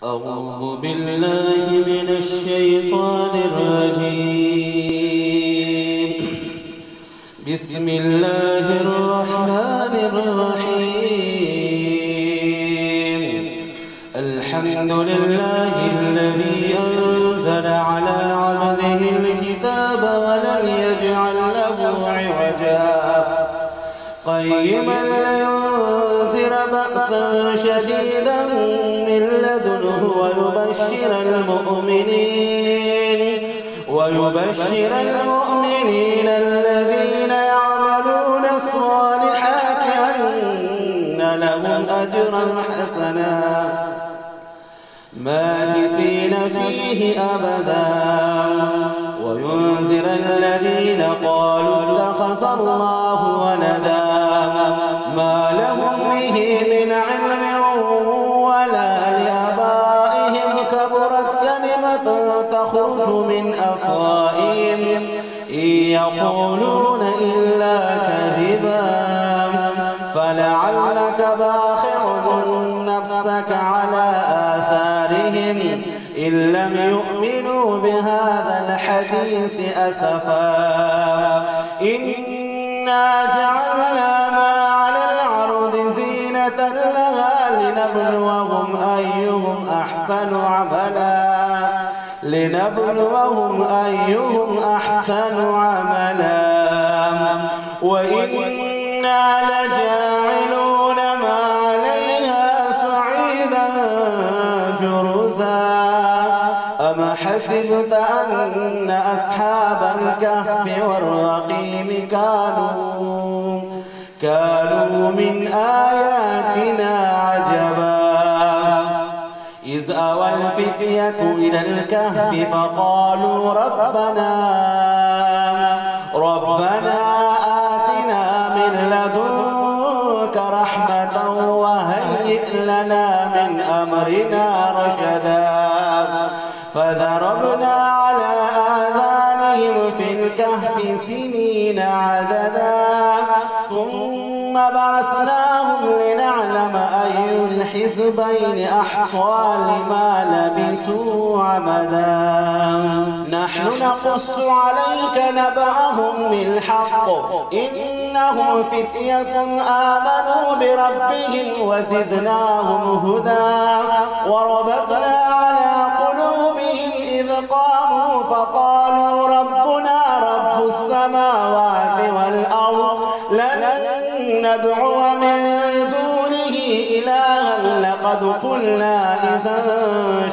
أعوذ بالله من الشيطان الرجيم. بسم الله الرحمن الرحيم. الحمد لله الذي أنزل على عبده الكتاب ولم يجعل له عوجا قيما لينذر بأسا شديدا من لدنه ويبشر المؤمنين الذين يعملون الصالحات أن لهم أجرا حسنا ماكثين فيه أبدا وينذر الذين قالوا اتخذ الله ولدا ما لهم به من علم ولا لآبائهم كبرت كلمة تخرج من أفواههم إن يقولون إلا كذبا فلعلك باخع نفسك على آثارهم إن لم يؤمنوا بهذا الحديث أسفا إنا جعلنا ما على الأرض زينة لها لنبلوهم أيهم أحسن عملا وإنا لجاعلون ما عليها صعيدا جرزا أم حسبت أن أصحاب الكهف والرقيم كانوا من آياتنا عجبا إذ أوى الفتية إلى الكهف فقالوا ربنا آتنا من لدنك رحمة وهيئ لنا من أمرنا رشدا فضربنا على آذانهم في الكهف سنين عددا ثم بعثناهم لنعلم أي الحزبين أحصى لما لبثوا عمدا نحن نقص عليك نبأهم بالحق إنهم فتية آمنوا بربهم وزدناهم هدى وربطنا على قلوبهم إذ قاموا فقالوا ربنا رب السماوات والأرض لن ندعو من دونه إلها لقد قلنا إذا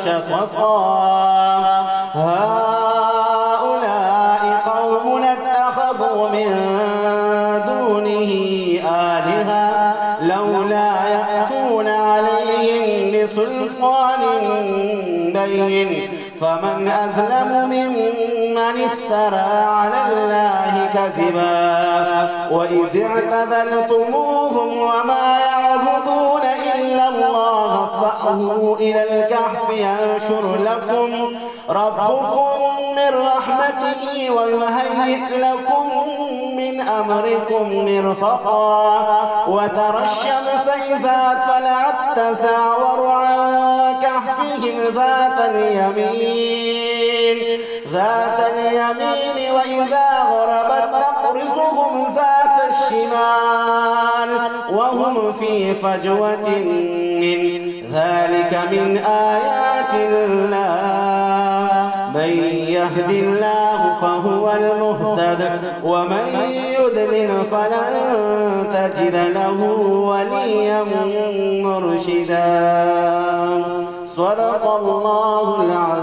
شططا هؤلاء قوم اتخذوا من دونه آلهة لولا يأتون عليهم بسلطان بين فمن أظلم ممن افترى على الله كذبا وإذ اعتزلتموهم وما يعبدون إلا الله فأووا إلى الكهف ينشر لكم ربكم من رحمته ويهيئ لكم من أمركم مرفقا وترى الشمس إذا طلعت تزاور عن كهفهم ذات اليمين وإذا غربت تقرضهم ذات الشمال وهم في فجوة من ذلك من آيات الله من يهد الله فهو المهتد ومن يضلل فلن تجد له وليا مرشدا صدق الله العظيم.